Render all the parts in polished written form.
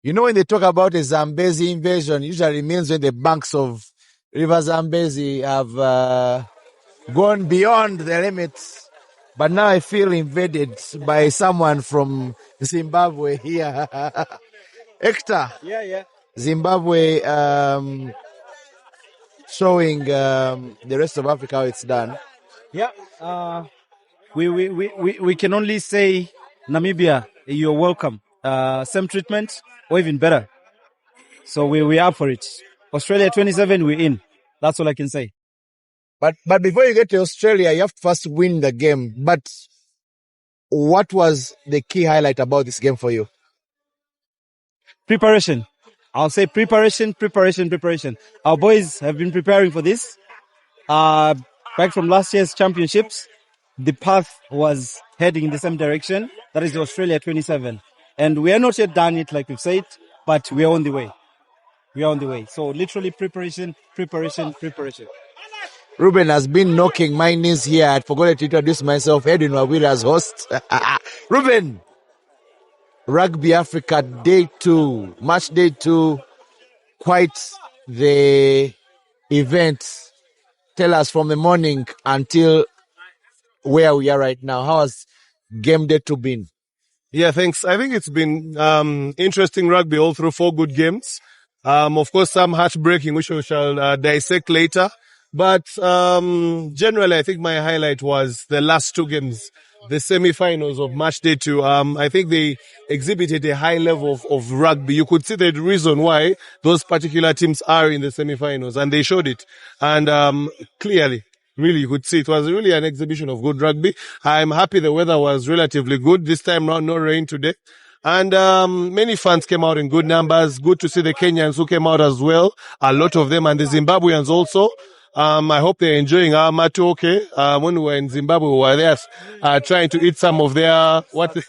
You know, when they talk about a Zambezi invasion, it usually means when the banks of River Zambezi have gone beyond the limits. But now I feel invaded by someone from Zimbabwe here. Hector. Yeah. Zimbabwe showing the rest of Africa how it's done. Yeah. We can only say, Namibia, you're welcome. Same treatment or even better. So we're up for it. Australia 27, we're in. That's all I can say. But before you get to Australia, you have to first win the game. But what was the key highlight about this game for you? Preparation. I'll say preparation. Our boys have been preparing for this. Back from last year's championships, the path was heading in the same direction. That is Australia 27. And we are not yet done it, like we've said, but we are on the way. So literally preparation. Ruben has been knocking my knees here. I forgot to introduce myself. Edwin Wawira as host. Ruben, Rugby Africa Day 2, Match Day 2, quite the event. Tell us from the morning until where we are right now. How has game day 2 been? Yeah, thanks. I think it's been interesting rugby all through 4 good games. Of course, some heartbreaking, which we shall dissect later. But generally, I think my highlight was the last 2 games, the semi-finals of Match Day 2. I think they exhibited a high level of rugby. You could see the reason why those particular teams are in the semi-finals, and they showed it. And clearly, really, you could see it was really an exhibition of good rugby. I'm happy the weather was relatively good this time round, no rain today. And many fans came out in good numbers. Good to see the Kenyans who came out as well, a lot of them, and the Zimbabweans also. I hope they're enjoying our matoke. When we were in Zimbabwe, we were there trying to eat some of their Chaza.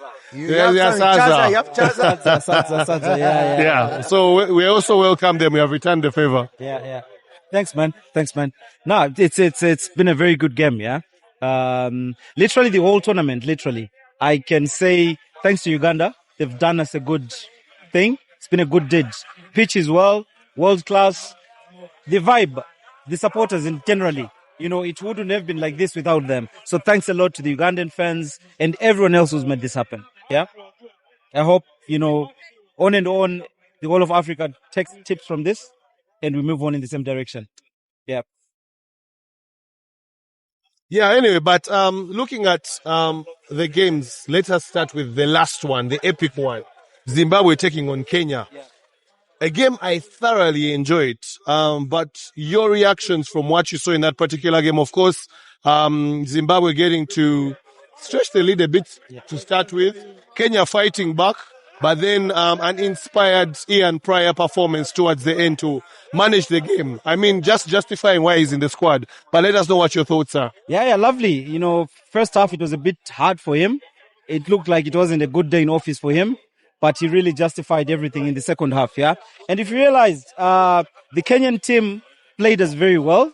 Yeah. So we also welcome them. We have returned the favor. Yeah. Thanks, man. No, it's been a very good game. Yeah. Literally the whole tournament. Literally, I can say thanks to Uganda. They've done us a good thing. It's been a good deed. Pitch is world class. The vibe. The supporters in generally, it wouldn't have been like this without them. So thanks a lot to the Ugandan fans and everyone else who's made this happen. Yeah. I hope, on and on, the whole of Africa takes tips from this and we move on in the same direction. Yeah. Yeah, anyway, but looking at the games, let us start with the last one, the epic one. Zimbabwe taking on Kenya. Yeah. A game I thoroughly enjoyed, but your reactions from what you saw in that particular game, of course, Zimbabwe getting to stretch the lead a bit to start with, Kenya fighting back, but then an inspired Ian Pryor performance towards the end to manage the game. I mean, just justifying why he's in the squad, but let us know what your thoughts are. Yeah, lovely. First half, it was a bit hard for him. It looked like it wasn't a good day in office for him. But he really justified everything in the second half, yeah? And if you realized, the Kenyan team played us very well.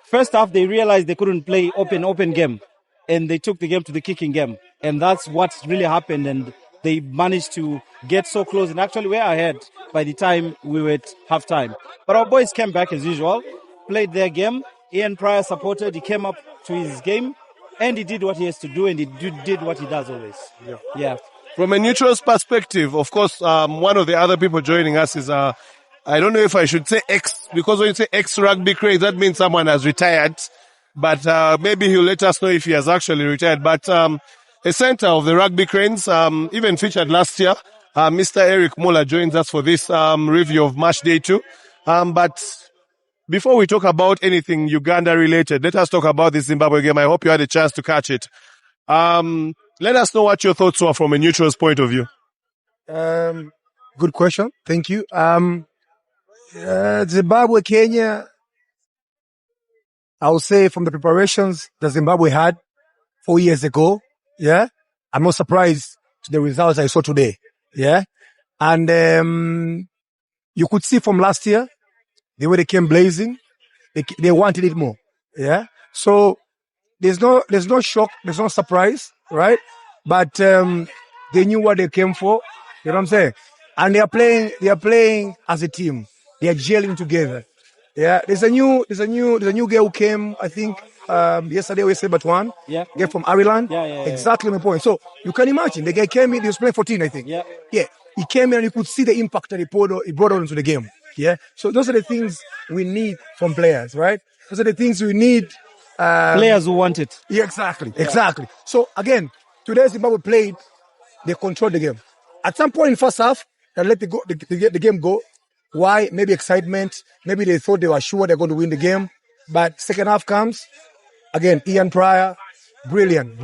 First half, they realized they couldn't play open game. And they took the game to the kicking game. And that's what really happened. And they managed to get so close. And actually, we're ahead by the time we were at halftime. But our boys came back as usual, played their game. Ian Pryor supported. He came up to his game. And he did what he has to do. And he did what he does always. Yeah. From a neutral's perspective, of course, one of the other people joining us is, I don't know if I should say ex, because when you say ex-rugby craze, that means someone has retired. But maybe he'll let us know if he has actually retired. But a center of the Rugby Cranes, even featured last year, Mr. Eric Muller joins us for this review of Match Day 2. But before we talk about anything Uganda-related, let us talk about this Zimbabwe game. I hope you had a chance to catch it. Let us know what your thoughts were from a neutral's point of view. Good question. Thank you. Zimbabwe, Kenya, I would say from the preparations that Zimbabwe had 4 years ago, yeah, I'm not surprised to the results I saw today, yeah. And you could see from last year, the way they came blazing, they wanted it more, yeah. So there's no shock, there's no surprise, right? But they knew what they came for, you know what I'm saying? and they are playing as a team. They are gelling together. Yeah, there's a new girl who came, I think, yesterday or yesterday, but one. Yeah. Girl from Ireland. Yeah. Exactly my point. So you can imagine the guy came in, he was playing 14, I think. Yeah. Yeah. He came in and you could see the impact that he brought on into the game. Yeah. So those are the things we need from players, right? Those are the things we need. Players who want it. Yeah, exactly. So again, today Zimbabwe played, they controlled the game. At some point in first half, they let the game go. Why? Maybe excitement. Maybe they thought they were sure they're going to win the game. But second half comes, again, Ian Pryor, brilliant.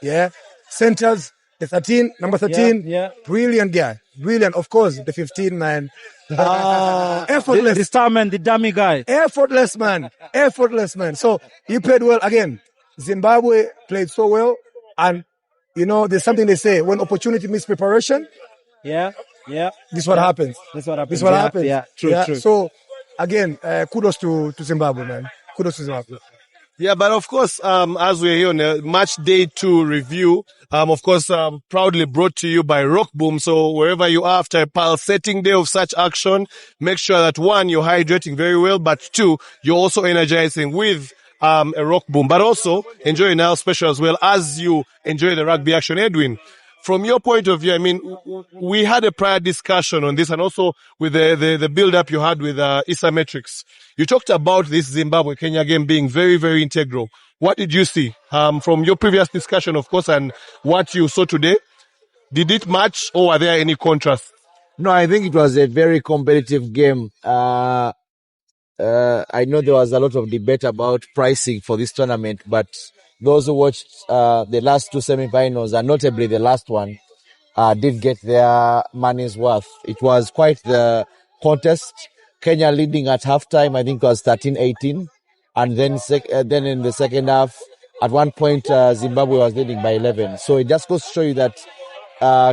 Yeah. Centers, the number 13, Yeah. brilliant guy. Brilliant. Of course, the 15, man. Effortless. The star man, the dummy guy. Effortless, man. So he played well again. Zimbabwe played so well. And, there's something they say, when opportunity meets preparation. Yeah. This is what happens. Yeah, true. So, again, kudos to Zimbabwe, man. Kudos to Zimbabwe. Yeah, but of course, as we're here on a match day 2 review, of course, proudly brought to you by Rock Boom. So wherever you are after a pulsating day of such action, make sure that 1, you're hydrating very well, but 2, you're also energizing with a Rock Boom, but also enjoy now special as well as you enjoy the rugby action. Edwin, from your point of view, I mean, we had a prior discussion on this and also with the build-up you had with Issa Matrix. You talked about this Zimbabwe-Kenya game being very, very integral. What did you see from your previous discussion, of course, and what you saw today? Did it match or were there any contrasts? No, I think it was a very competitive game. I know there was a lot of debate about pricing for this tournament, but those who watched the last 2 semi-finals, and notably the last one, did get their money's worth. It was quite the contest. Kenya leading at halftime, I think it was 13-18. And then in the second half, at one point, Zimbabwe was leading by 11. So it just goes to show you that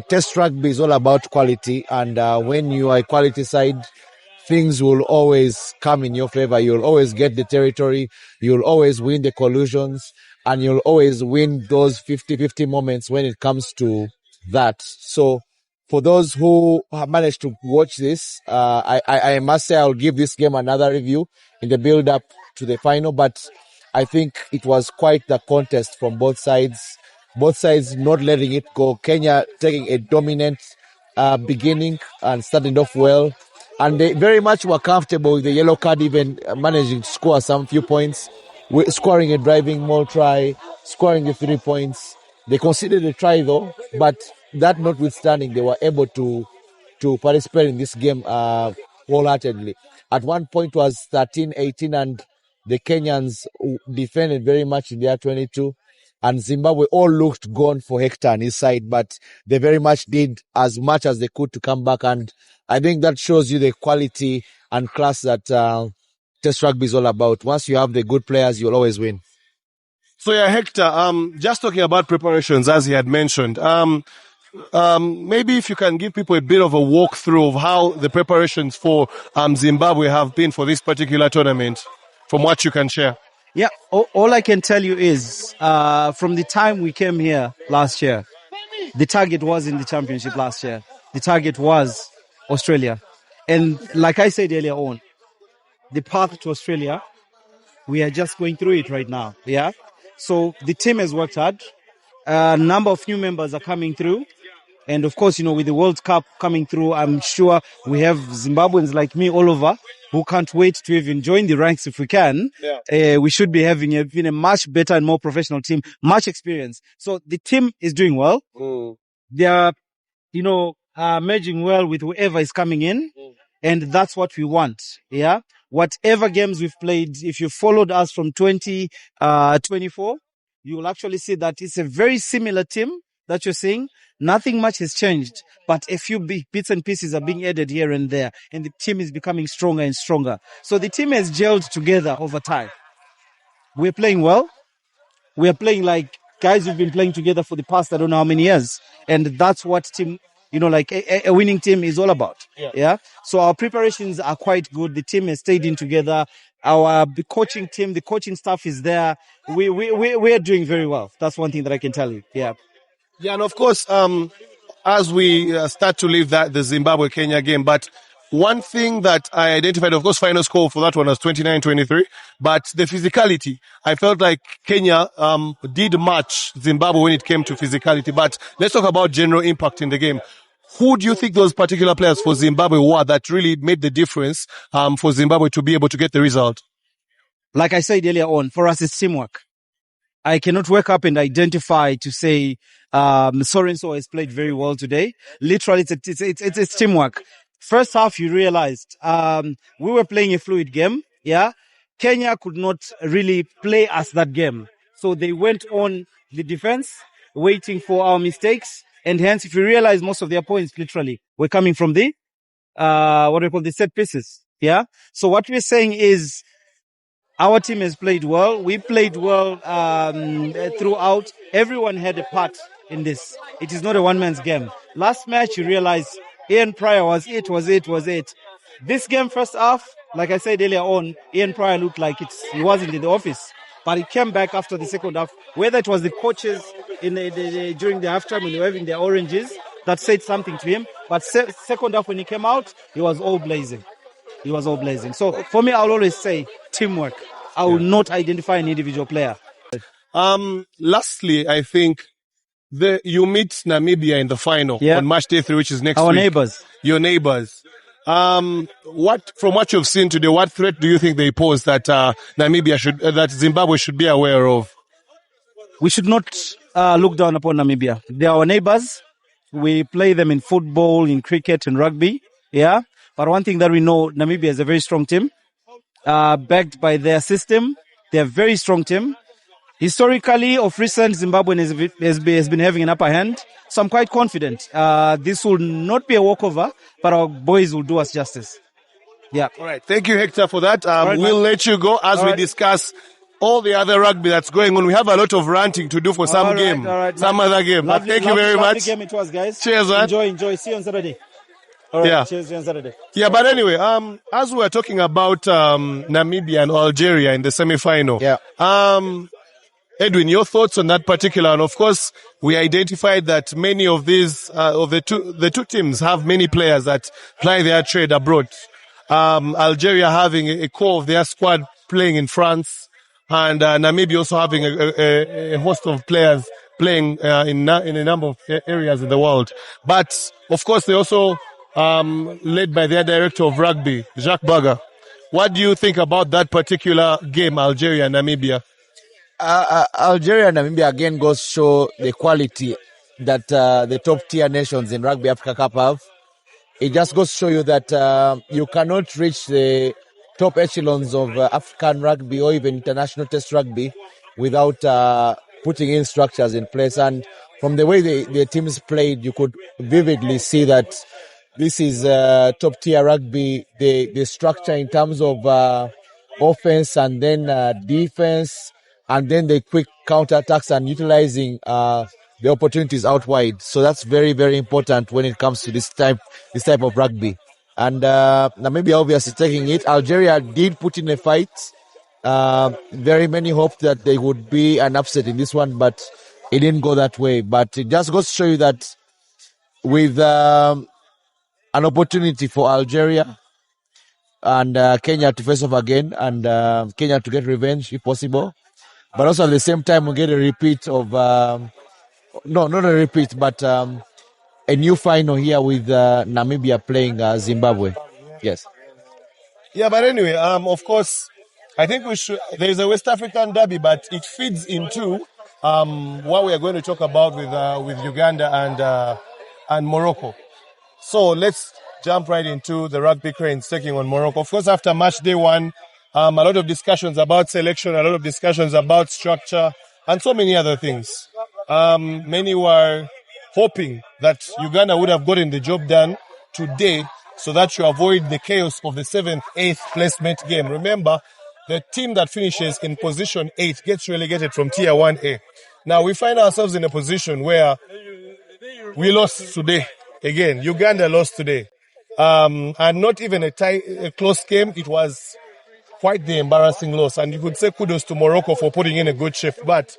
Test rugby is all about quality. And when you are a quality side, things will always come in your favor. You'll always get the territory. You'll always win the collusions. And you'll always win those 50-50 moments when it comes to that. So for those who have managed to watch this, I must say I'll give this game another review in the build-up to the final. But I think it was quite the contest from both sides. Both sides not letting it go. Kenya taking a dominant beginning and starting off well. And they very much were comfortable with the yellow card, even managing to score some few points, scoring a driving maul try, scoring the 3 points. They conceded a try though, but that notwithstanding, they were able to participate in this game wholeheartedly. At one point it was 13-18 and the Kenyans defended very much in their 22. And Zimbabwe all looked gone for Hector and his side, but they very much did as much as they could to come back. And I think that shows you the quality and class that Test rugby is all about. Once you have the good players, you'll always win. So yeah, Hector, just talking about preparations, as he had mentioned, maybe if you can give people a bit of a walkthrough of how the preparations for Zimbabwe have been for this particular tournament, from what you can share. Yeah, all I can tell you is from the time we came here last year, the target was in the championship last year. The target was Australia. And like I said earlier on, the path to Australia, we are just going through it right now. Yeah. So the team has worked hard. A number of new members are coming through. And of course, with the World Cup coming through, I'm sure we have Zimbabweans like me all over who can't wait to even join the ranks if we can. Yeah. We should be having a much better and more professional team, much experience. So the team is doing well. They are, merging well with whoever is coming in. And that's what we want. Yeah. Whatever games we've played, if you followed us from 2024, you will actually see that it's a very similar team that you're seeing. Nothing much has changed, but a few bits and pieces are being added here and there, and the team is becoming stronger and stronger. So the team has gelled together over time. We're playing well. We are playing like guys who've been playing together for the past, I don't know how many years. And that's what team, like a winning team is all about. Yeah. So our preparations are quite good. The team has stayed in together. Our coaching team, the coaching staff is there. We are doing very well. That's one thing that I can tell you. Yeah. Yeah, and of course, as we start to leave the Zimbabwe-Kenya game, but one thing that I identified, of course, final score for that one was 29-23, but the physicality, I felt like Kenya did match Zimbabwe when it came to physicality. But let's talk about general impact in the game. Who do you think those particular players for Zimbabwe were that really made the difference for Zimbabwe to be able to get the result? Like I said earlier on, for us, it's teamwork. I cannot wake up and identify to say so-and-so has played very well today. Literally, it's teamwork. First half, you realized we were playing a fluid game. Yeah, Kenya could not really play us that game, so they went on the defense, waiting for our mistakes, and hence, if you realize, most of their points literally were coming from the what we call the set pieces. Yeah, so what we're saying is, our team has played well. We played well throughout. Everyone had a part in this. It is not a one-man's game. Last match, you realize Ian Pryor was it. This game, first half, like I said earlier on, Ian Pryor looked like he wasn't in the office. But he came back after the second half, whether it was the coaches during the halftime when they were having their oranges, that said something to him. But second half, when he came out, he was all blazing. So for me, I'll always say teamwork. I will not identify an individual player. Lastly, I think you meet Namibia in the final on March day 3, which is next week. Our neighbors. Your neighbors. From what you've seen today, what threat do you think they pose that that Zimbabwe should be aware of? We should not look down upon Namibia. They are our neighbors. We play them in football, in cricket, and rugby. Yeah. But one thing that we know, Namibia is a very strong team, backed by their system. They're a very strong team. Historically, of recent, Zimbabwe has been having an upper hand. So I'm quite confident. This will not be a walkover, but our boys will do us justice. Yeah. All right. Thank you, Hector, for that. We'll let you go as we discuss all the other rugby that's going on. We have a lot of ranting to do for some other game. But thank you very much. Game it was, guys. Cheers, man. Enjoy. See you on Saturday. All right, cheers on Saturday. Yeah, but anyway, as we were talking about Namibia and Algeria in the semi-final, Edwin, your thoughts on that particular? And of course, we identified that many of these of the two teams have many players that ply their trade abroad. Algeria having a core of their squad playing in France, and Namibia also having a host of players playing in a number of areas in the world. But of course, they also led by their director of rugby, Jacques Baga. What do you think about that particular game, Algeria and Namibia? Algeria and Namibia again goes to show the quality that the top tier nations in Rugby Africa Cup have. It just goes to show you that you cannot reach the top echelons of African rugby or even international test rugby without putting in structures in place. And from the way the teams played, you could vividly see that this is top tier rugby. The structure in terms of offense and then defense, and then the quick counter-attacks and utilizing the opportunities out wide. So that's very, very important when it comes to this type of rugby. And Namibia obviously taking it. Algeria did put in a fight. Very many hoped that they would be an upset in this one, but it didn't go that way. But it just goes to show you that with an opportunity for Algeria and Kenya to face off again, and Kenya to get revenge if possible. But also at the same time, we get a repeat of, not a repeat, but a new final here with Namibia playing Zimbabwe. Yes. Yeah, but anyway, of course, I think there's a West African derby, but it feeds into what we are going to talk about with Uganda and Morocco. So let's jump right into the Rugby Cranes taking on Morocco. Of course, after match day 1, a lot of discussions about selection, a lot of discussions about structure, and so many other things. Many were hoping that Uganda would have gotten the job done today so that you avoid the chaos of the 7th, 8th placement game. Remember, the team that finishes in position 8 gets relegated from Tier 1A. Now, we find ourselves in a position where we lost today. Again, Uganda lost today. And not even a close game. It was quite the embarrassing loss. And you could say kudos to Morocco for putting in a good shift. But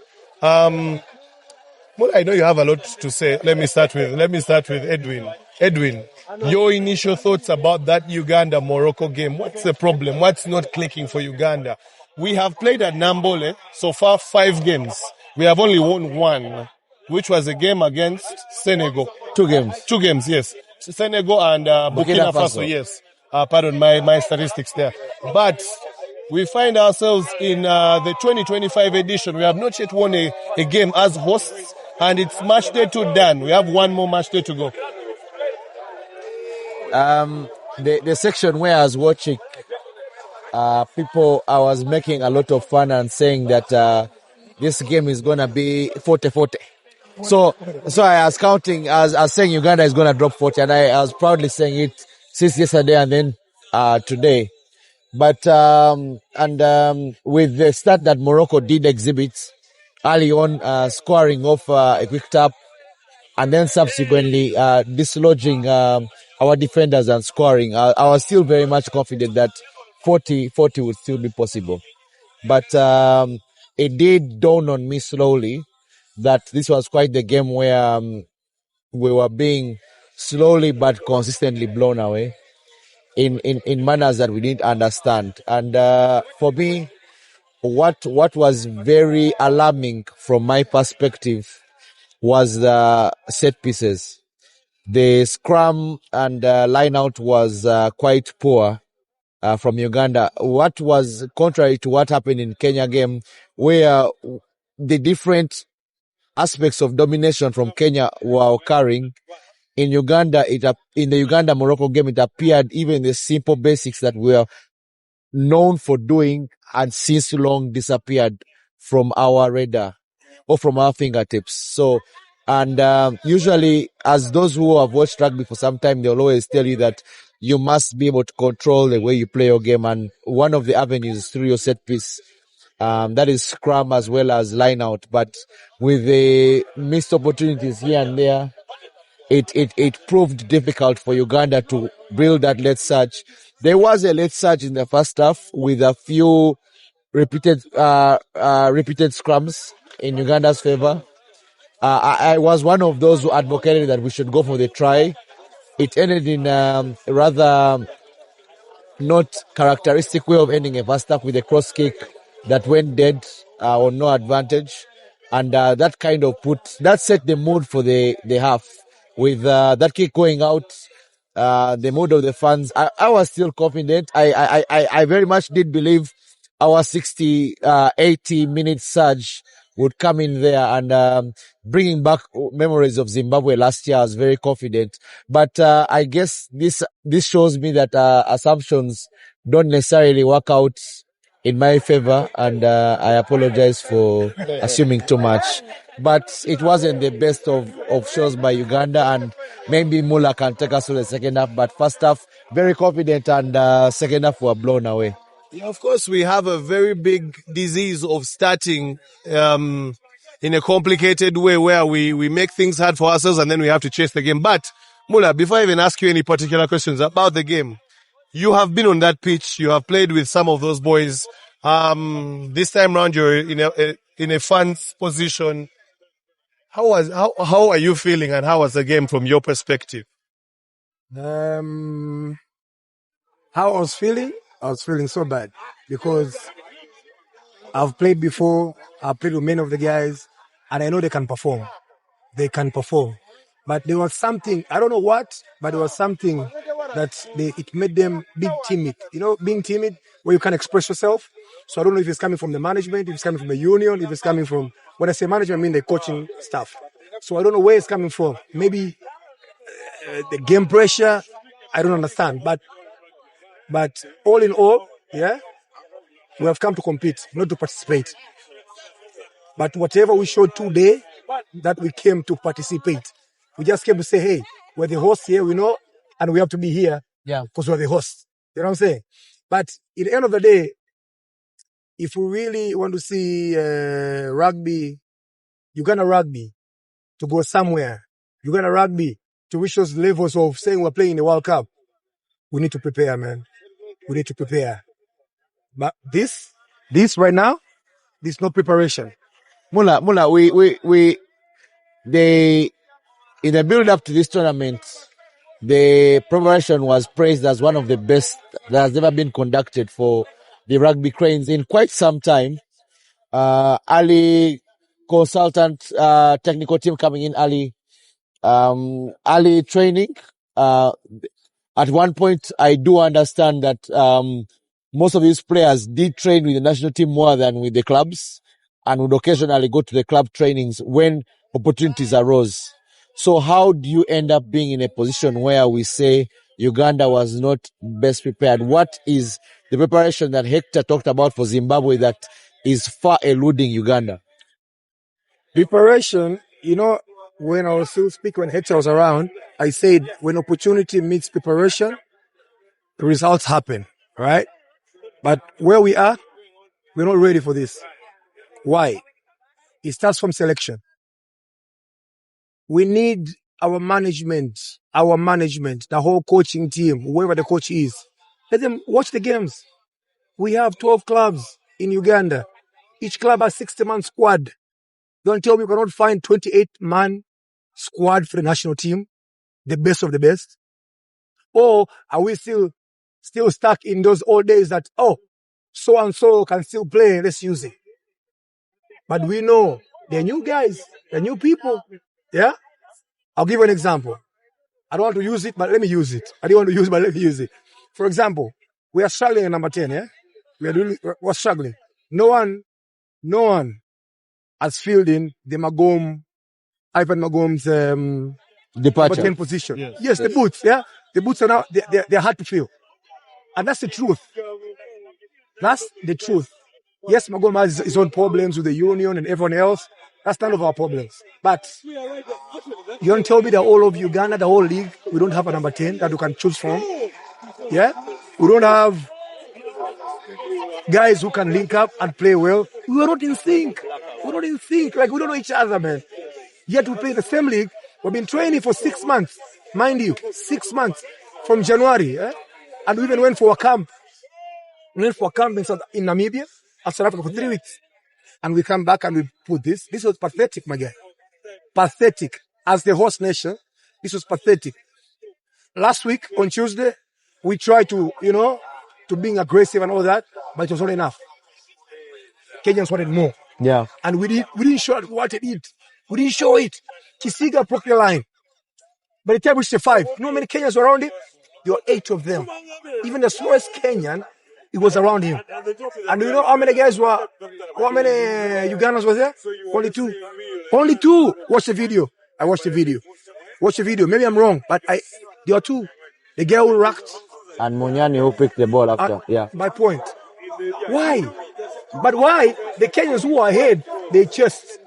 Well, I know you have a lot to say. Let me start with Edwin. Edwin, your initial thoughts about that Uganda-Morocco game. What's the problem? What's not clicking for Uganda? We have played at Nambole so far 5 games. We have only won 1, which was a game against Senegal. 2 games. 2 games, yes. Senegal and Burkina Faso, yes. Pardon my statistics there. But we find ourselves in the 2025 edition. We have not yet won a game as hosts, and it's match day 2 done. We have 1 more match day to go. The section where I was watching, people, I was making a lot of fun and saying that this game is going to be 40-40. So I was counting, I was saying Uganda is going to drop 40, and I was proudly saying it since yesterday and then today. But with the start that Morocco did exhibit early on, scoring off a quick tap, and then subsequently dislodging our defenders and scoring, I was still very much confident that 40 would still be possible. But it did dawn on me slowly that this was quite the game where we were being slowly but consistently blown away in manners that we didn't understand. And for me, what was very alarming from my perspective was the set pieces. The scrum and line out was quite poor from Uganda. What was contrary to what happened in Kenya game, where the different aspects of domination from Kenya were occurring. In Uganda, in the Uganda-Morocco game, it appeared even the simple basics that we are known for doing and since long disappeared from our radar or from our fingertips. So, and usually, as those who have watched rugby for some time, they'll always tell you that you must be able to control the way you play your game, and one of the avenues is through your set piece. That is scrum as well as line out. But with the missed opportunities here and there, it proved difficult for Uganda to build that late surge. There was a late surge in the first half with a few repeated scrums in Uganda's favor. I was one of those who advocated that we should go for the try. It ended in rather not characteristic way of ending a first half with a cross kick that went dead on no advantage, and that kind of set the mood for the half with that kick going out. The mood of the fans, I was still confident. I very much did believe our 80 minute surge would come in there, and bringing back memories of Zimbabwe last year, I was very confident. But I guess this shows me that assumptions don't necessarily work out in my favor, and I apologize for assuming too much. But it wasn't the best of shows by Uganda, and maybe Mula can take us to the second half. But first half, very confident, and second half were blown away. Yeah, of course, we have a very big disease of starting in a complicated way where we make things hard for ourselves and then we have to chase the game. But, Mula, before I even ask you any particular questions about the game, you have been on that pitch. You have played with some of those boys. This time round, you're in a fans position. How are you feeling, and how was the game from your perspective? How I was feeling so bad because I've played before. I've played with many of the guys, and I know they can perform. But there was something, I don't know what, but there was something that it made them big timid. You know, being timid where you can't express yourself. So I don't know if it's coming from the management, if it's coming from the union, if it's coming from, when I say management, I mean the coaching staff. So I don't know where it's coming from. Maybe the game pressure, I don't understand. But all in all, yeah, we have come to compete, not to participate. But whatever we showed today, that we came to participate. We just came to say, hey, we're the hosts here, we know, and we have to be here because we're the hosts. You know what I'm saying? But at the end of the day, if we really want to see rugby, Uganda rugby, to go somewhere, Uganda rugby, to reach those levels of saying we're playing in the World Cup, we need to prepare, man. We need to prepare. But this right now, there's no preparation. Mula, we in the build-up to this tournament, the preparation was praised as one of the best that has ever been conducted for the Rugby Cranes in quite some time. Early consultant, technical team coming in early, early training. At one point, I do understand that most of these players did train with the national team more than with the clubs, and would occasionally go to the club trainings when opportunities arose. So how do you end up being in a position where we say Uganda was not best prepared? What is the preparation that Hector talked about for Zimbabwe that is far eluding Uganda? Preparation, when I was still speaking, when Hector was around, I said when opportunity meets preparation, the results happen, right? But where we are, we're not ready for this. Why? It starts from selection. We need our management, the whole coaching team, whoever the coach is. Let them watch the games. We have 12 clubs in Uganda. Each club has 60-man squad. Don't tell me we cannot find 28-man squad for the national team, the best of the best. Or are we still stuck in those old days that, so-and-so can still play, let's use it. But we know they're new guys, they're new people. Yeah? I'll give you an example. I don't want to use it, but let me use it. I don't want to use it, but let me use it. For example, we are struggling at number 10, yeah? We're struggling. No one has filled in the Ivan Magom's Departure. number 10 position. Yes, the boots, yeah? The boots are now, they're hard to fill. And that's the truth. That's the truth. Yes, Magom has his own problems with the union and everyone else. That's none of our problems. But you don't tell me that all of Uganda, the whole league, we don't have a number 10 that we can choose from. Yeah? We don't have guys who can link up and play well. We are not in sync. Like, we don't know each other, man. Yet we play the same league. We've been training for 6 months. Mind you, 6 months from January. And we even went for a camp. We went for a camp in Namibia, South Africa for 3 weeks. And we come back and we put this. This was pathetic, my guy. Pathetic. As the host nation, this was pathetic. Last week, on Tuesday, we tried to being aggressive and all that, but it was not enough. Kenyans wanted more. Yeah. And we didn't show what it is. We didn't show it. Kisiga broke the line. By the time we reached the 5, you know how many Kenyans were around him? There were 8 of them. Even the slowest Kenyan, it was around him. And you know how many guys were, how many Ugandans were there? Only 2. Only 2. Watch the video. I watched the video. Watch the video. Maybe I'm wrong, but there are 2. The girl who rocked. And Munyani who picked the ball after. Yeah. My point. Why? But why? The Kenyans who are ahead, they just.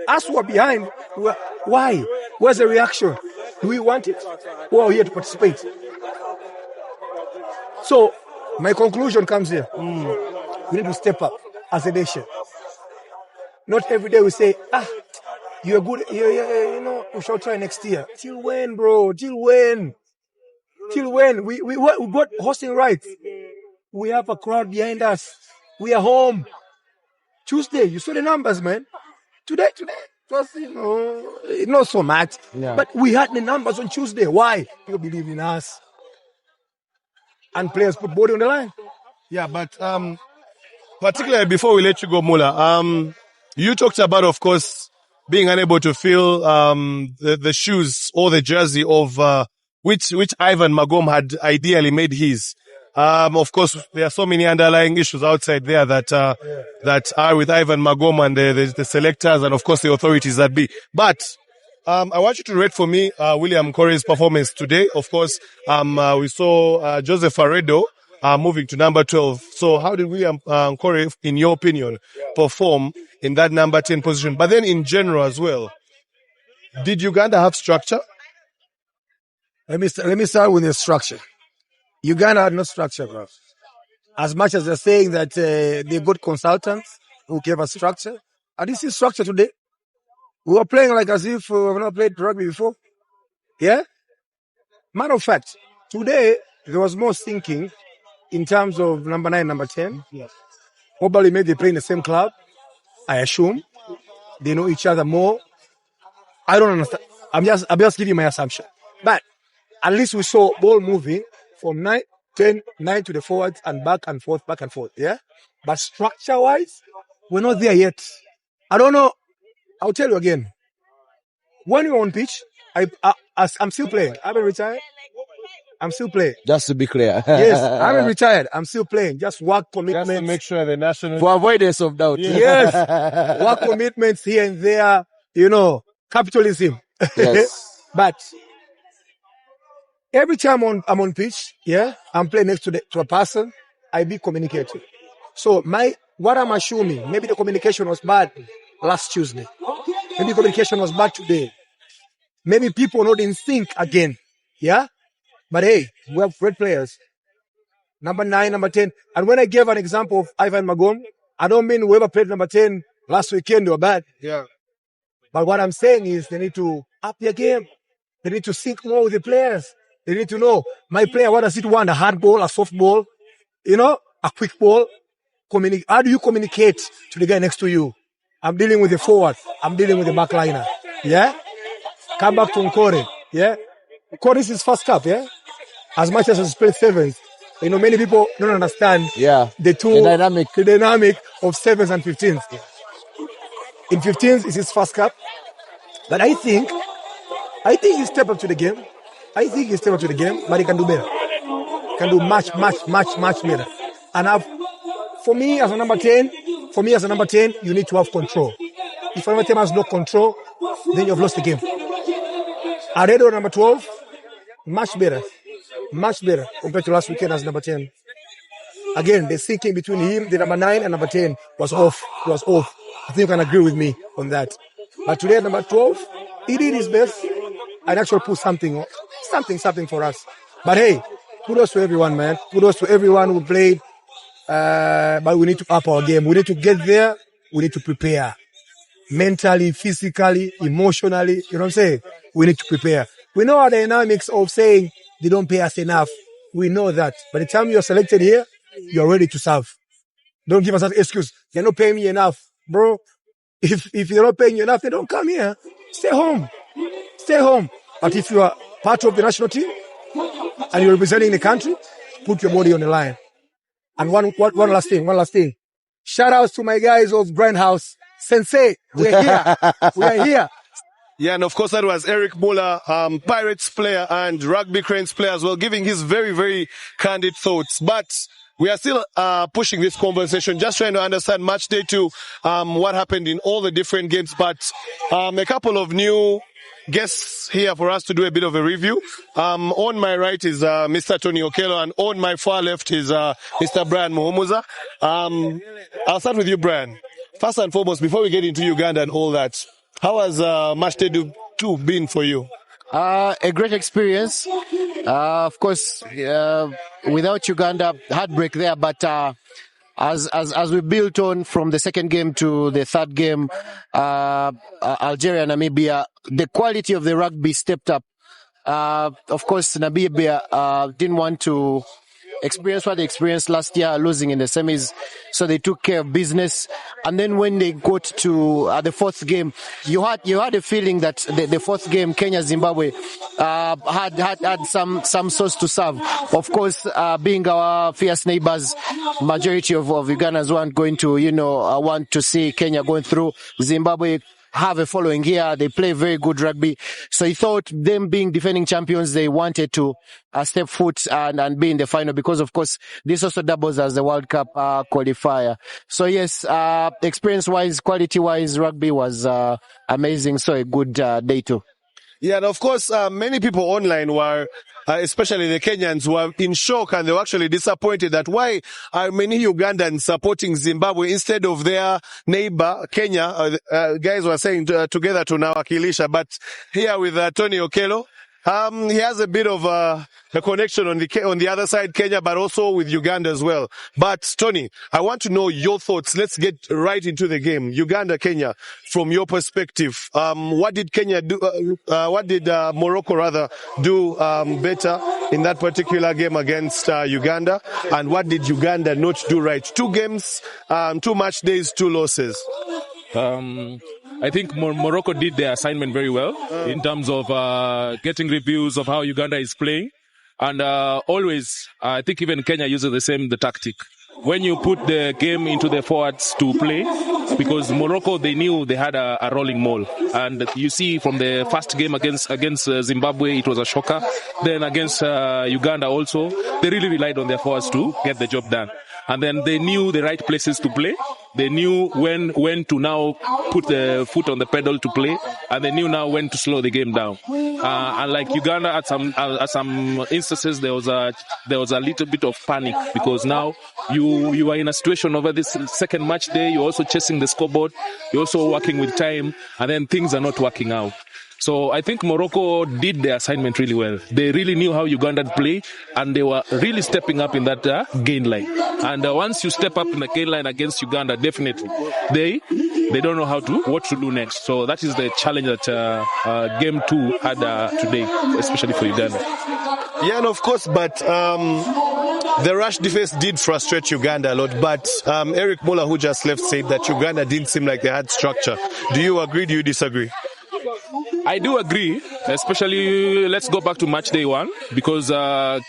Us who are behind, why? Where's the reaction? Do we want it? Who are here to participate? So, my conclusion comes here. We need to step up as a nation. Not every day we say, you're good, we shall try next year. Till when, bro? Till when? Till when? We got hosting rights. We have a crowd behind us. We are home. Tuesday, you saw the numbers, man. Today, it was, not so much. Yeah. But we had the numbers on Tuesday. Why? People believe in us. And players put body on the line. Yeah, but particularly before we let you go, Mula, you talked about, of course, being unable to fill the shoes or the jersey of which Ivan Magom had ideally made his. Of course, there are so many underlying issues outside there that are with Ivan Magom and the selectors and, of course, the authorities that be. But I want you to rate for me William Corey's performance today. Of course, we saw Joseph Aredo moving to number 12. So how did William Corey, in your opinion, perform in that number 10 position? But then in general as well, did Uganda have structure? Let me start with the structure. Uganda had no structure, bro. As much as they're saying that they got consultants who gave us structure, I didn't see structure today. We were playing like as if we've not played rugby before. Yeah? Matter of fact, today there was more thinking in terms of number 9, number 10. Yes. Probably maybe they play in the same club. I assume they know each other more. I don't understand. I'm just giving my assumption. But at least we saw ball moving from 9 to the forwards and back and forth. Yeah. But structure-wise, we're not there yet. I don't know. I'll tell you again. When you're on pitch, I'm still playing. I haven't retired. I'm still playing. Just to be clear. Yes, I haven't retired. I'm still playing. Just work commitments. Just to make sure the national... For avoidance of doubt. Yes. Work commitments here and there. Capitalism. Yes. But every time I'm on pitch, yeah, I'm playing next to a person, I be communicating. So what I'm assuming, maybe the communication was bad last Tuesday. Maybe communication was bad today. Maybe people not in sync again. Yeah? But hey, we have great players. Number 9, number 10. And when I gave an example of Ivan Magom, I don't mean whoever played number 10 last weekend they were bad. Yeah. But what I'm saying is they need to up their game. They need to sync more with the players. They need to know, my player, what does it want? A hard ball, a soft ball, a quick ball. How do you communicate to the guy next to you? I'm dealing with the forward. I'm dealing with the backliner. Yeah? Come back to Nkore. Yeah? Nkore is his first cup, yeah? As much as he's played sevens. Many people don't understand the dynamic of sevens and 15s. In 15s, it's his first cup. But I think he stepped up to the game. But he can do better. Can do much better. And for me as a number 10, you need to have control. If a number 10 has no control, then you've lost the game. Aredo, number 12, much better compared to last weekend as number 10. Again, the syncing between him, the number 9 and number 10 was off. It was off. I think you can agree with me on that. But today, number 12, he did his best and actually put something for us. But hey, kudos to everyone, man. Kudos to everyone who played. But we need to up our game. We need to get there. We need to prepare. Mentally, physically, emotionally. You know what I'm saying? We need to prepare. We know our dynamics of saying they don't pay us enough. We know that. By the time you're selected here, you're ready to serve. Don't give us that excuse. You're not paying me enough. Bro, if you're not paying you enough, they don't come here. Stay home. But if you are part of the national team and you're representing the country, put your body on the line. And one last thing. Shout outs to my guys of Grindhouse. Sensei, we're here. Yeah, and of course that was Eric Muller, Pirates player and Rugby Cranes player as well, giving his very, very candid thoughts. But we are still pushing this conversation, just trying to understand match day 2, what happened in all the different games. But a couple of new guests here for us to do a bit of a review. On my right is Mr. Tony Okello, and on my far left is Mr. Brian Muhumuza. I'll start with you, Brian. First and foremost, before we get into Uganda and all that, how has match day 2 been for you? A great experience. Of course, without Uganda, heartbreak there, but as we built on from the second game to the third game, Algeria, Namibia, the quality of the rugby stepped up. Of course, Namibia didn't want to experience what they experienced last year, losing in the semis, so they took care of business. And then when they got to the fourth game, you had a feeling that the fourth game, Kenya, Zimbabwe, had some sauce to serve. Of course, being our fierce neighbors, majority of Ugandans weren't going to, want to see Kenya going through. Zimbabwe have a following here. They play very good rugby. So he thought, them being defending champions, they wanted to step foot and be in the final, because of course this also doubles as the World Cup qualifier. So yes, experience-wise, quality-wise, rugby was amazing. So a good day too. Yeah, and of course, many people online were, especially the Kenyans, were in shock, and they were actually disappointed that why are many Ugandans supporting Zimbabwe instead of their neighbor, Kenya. Guys were saying together to Nawakilisha, but here with Tony Okello, he has a bit of a connection on the other side, Kenya, but also with Uganda as well. But Tony, I want to know your thoughts. Let's get right into the game. Uganda, Kenya, from your perspective, what did Kenya do? What did Morocco rather do better in that particular game against Uganda? And what did Uganda not do right? 2 games, 2 match days, 2 losses. I think Morocco did their assignment very well in terms of getting reviews of how Uganda is playing. And always, I think even Kenya uses the tactic. When you put the game into the forwards to play, because Morocco, they knew they had a rolling maul. And you see from the first game against Zimbabwe, it was a shocker. Then against Uganda also, they really relied on their forwards to get the job done. And then they knew the right places to play. They knew when to now put the foot on the pedal to play, and they knew now when to slow the game down. And like Uganda, at some instances, there was a little bit of panic, because now you are in a situation over this second match day. You're also chasing the scoreboard. You're also working with time, and then things are not working out. So I think Morocco did their assignment really well. They really knew how Uganda play, and they were really stepping up in that gain line. And once you step up in the gain line against Uganda, definitely they don't know what to do next. So that is the challenge that game 2 had today, especially for Uganda. Yeah, and of course, but the rush defense did frustrate Uganda a lot. But Eric Muller, who just left, said that Uganda didn't seem like they had structure. Do you agree? Do you disagree? I do agree, especially let's go back to match day 1, because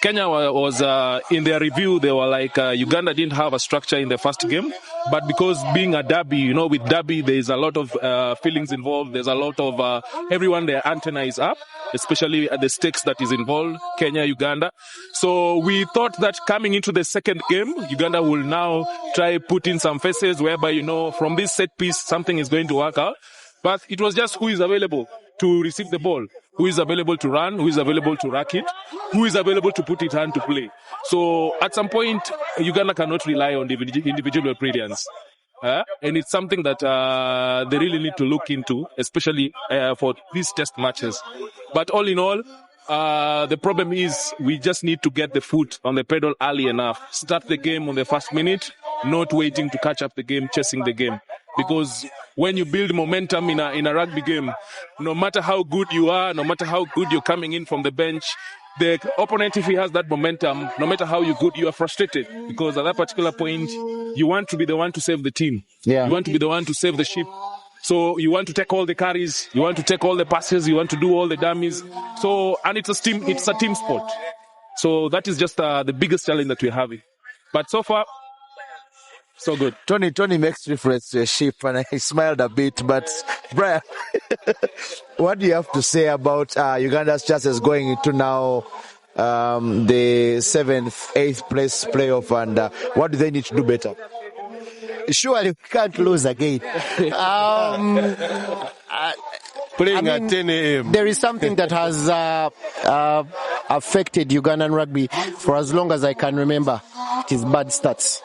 Kenya was in their review, they were like Uganda didn't have a structure in the first game, but because being a derby, with derby there's a lot of feelings involved, there's a lot of everyone, their antenna is up, especially at the stakes that is involved, Kenya, Uganda. So we thought that coming into the second game, Uganda will now try put in some faces whereby, from this set piece something is going to work out. But it was just who is available to receive the ball, who is available to run, who is available to rack it, who is available to put it on to play. So at some point, Uganda cannot rely on individual brilliance. And it's something that they really need to look into, especially for these test matches. But all in all, the problem is we just need to get the foot on the pedal early enough. Start the game on the first minute, not waiting to catch up the game, chasing the game. Because when you build momentum in a rugby game, no matter how good you are, no matter how good you're coming in from the bench, the opponent, if he has that momentum, no matter how good you are frustrated. Because at that particular point, you want to be the one to save the team. Yeah. You want to be the one to save the ship. So you want to take all the carries, you want to take all the passes, you want to do all the dummies. So, and it's a team sport. So that is just the biggest challenge that we're having. But so far, so good. Tony makes reference to a ship, and I smiled a bit. But Brian, what do you have to say about Uganda's chances going into now the 7th, 8th place playoff, and what do they need to do better? Surely we can't lose again. Playing at 10 a.m. There is something that has affected Ugandan rugby for as long as I can remember. It is bad stats.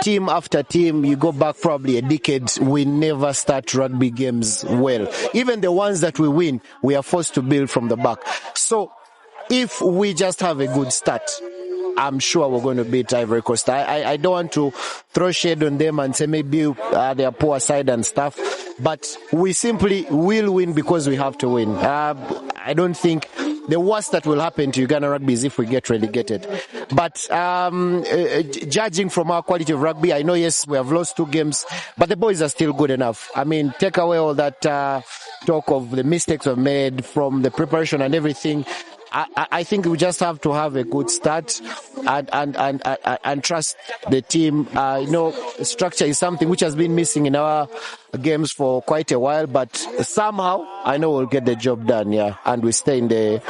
Team after team, you go back probably a decade, we never start rugby games well. Even the ones that we win, we are forced to build from the back. So if we just have a good start, I'm sure we're going to beat Ivory Coast. I don't want to throw shade on them and say maybe they are poor side and stuff, but we simply will win because we have to win. I don't think the worst that will happen to Uganda rugby is if we get relegated. But judging from our quality of rugby, I know, yes, we have lost 2 games, but the boys are still good enough. I mean, take away all that talk of the mistakes we've made from the preparation and everything. I think we just have to have a good start and trust the team. Structure is something which has been missing in our games for quite a while, but somehow I know we'll get the job done, and we stay in the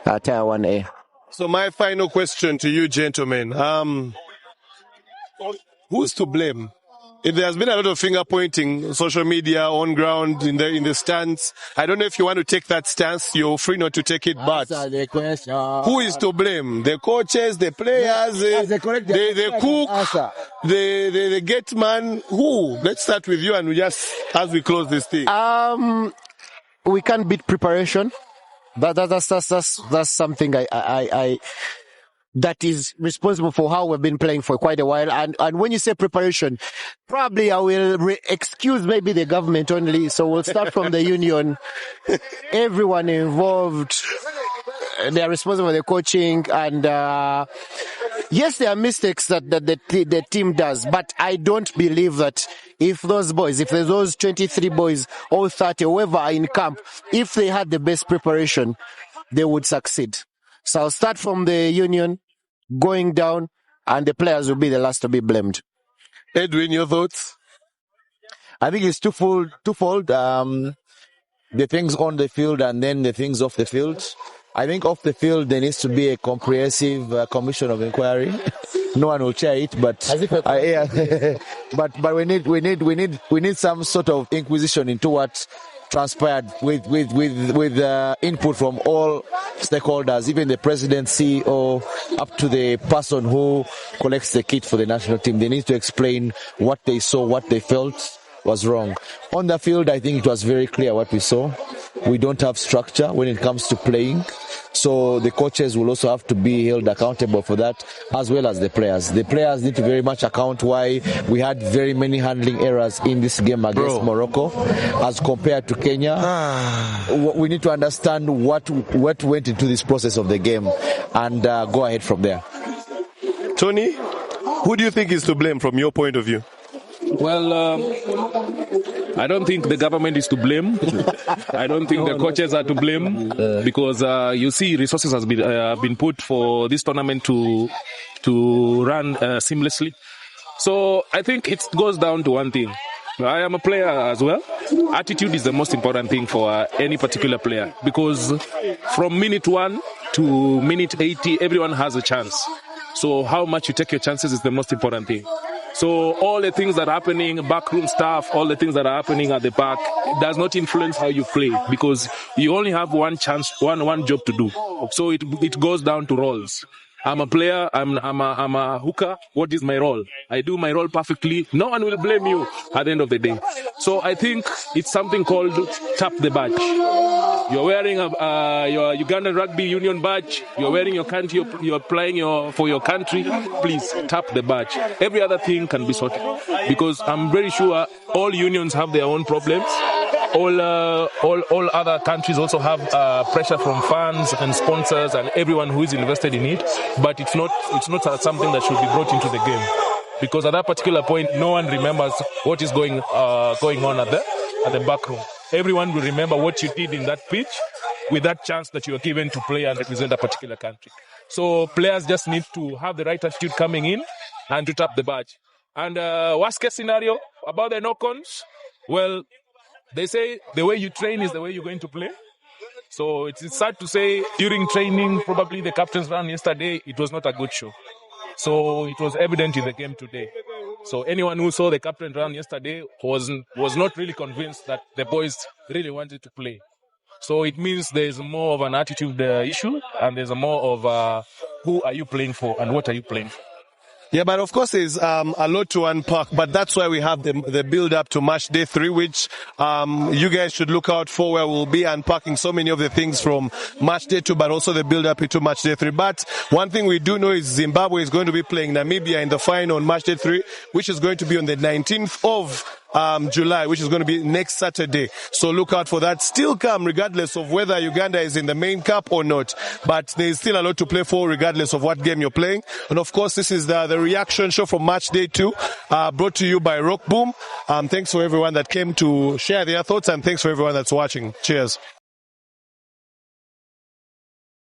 Tier 1A. So my final question to you, gentlemen. Who's to blame? There has been a lot of finger pointing, social media, on ground, in the stands. I don't know if you want to take that stance. You're free not to take it, but who is to blame? The coaches, the players, the cook, the gate man. Who? Let's start with you, and as we close this thing. We can't beat preparation. That's something I that is responsible for how we've been playing for quite a while. And when you say preparation, probably I will excuse maybe the government only. So we'll start from the union. Everyone involved, they are responsible for the coaching, and Yes, there are mistakes that the team does, but I don't believe that if there's those 23 boys or 30, whoever are in camp, if they had the best preparation, they would succeed. So I'll start from the union, going down, and the players will be the last to be blamed. Edwin, your thoughts? I think it's twofold. The things on the field and then the things off the field. I think off the field there needs to be a comprehensive commission of inquiry. No one will chair it, but yeah. but we need some sort of inquisition into what transpired with input from all stakeholders, even the president, CEO, up to the person who collects the kit for the national team. They need to explain what they saw, what they felt was wrong. On the field, I think it was very clear what we saw. We don't have structure when it comes to playing. So the coaches will also have to be held accountable for that, as well as the players. The players need to very much account why we had very many handling errors in this game against Morocco as compared to Kenya. We need to understand what went into this process of the game and go ahead from there. Tony, who do you think is to blame from your point of view? Well, I don't think the government is to blame. I don't think the coaches are to blame because you see, resources has been put for this tournament to run seamlessly. So I think it goes down to one thing. I am a player as well. Attitude is the most important thing for any particular player because from minute 1 to minute 80, everyone has a chance. So how much you take your chances is the most important thing. So all the things that are happening, backroom stuff, all the things that are happening at the back, does not influence how you play because you only have one chance, one job to do. So it goes down to roles. I'm a player, I'm a hooker. What is my role? I do my role perfectly. No one will blame you at the end of the day. So I think it's something called tap the badge. You're wearing your Ugandan Rugby Union badge. You're wearing your country. You're playing for your country. Please tap the badge. Every other thing can be sorted because I'm very sure all unions have their own problems. All other countries also have pressure from fans and sponsors and everyone who is invested in it. But it's not something that should be brought into the game because at that particular point, no one remembers what is going on at the back room. Everyone will remember what you did in that pitch with that chance that you were given to play and represent a particular country. So players just need to have the right attitude coming in and to tap the badge. And worst case scenario about the knock-ons, well, they say the way you train is the way you're going to play. So it's sad to say during training, probably the captain's run yesterday, it was not a good show. So it was evident in the game today. So anyone who saw the captain run yesterday was not really convinced that the boys really wanted to play. So it means there's more of an attitude issue and there's more of who are you playing for and what are you playing for. Yeah, but of course there's a lot to unpack, but that's why we have the build-up to match day 3, which you guys should look out for, where we'll be unpacking so many of the things from match day 2, but also the build-up into match day 3. But one thing we do know is Zimbabwe is going to be playing Namibia in the final on match day 3, which is going to be on the 19th of July, which is going to be next Saturday. So look out for that. Still come regardless of whether Uganda is in the main cup or not. But there's still a lot to play for regardless of what game you're playing. And of course, this is the reaction show from match day 2, brought to you by Rock Boom. Thanks for everyone that came to share their thoughts and thanks for everyone that's watching. Cheers.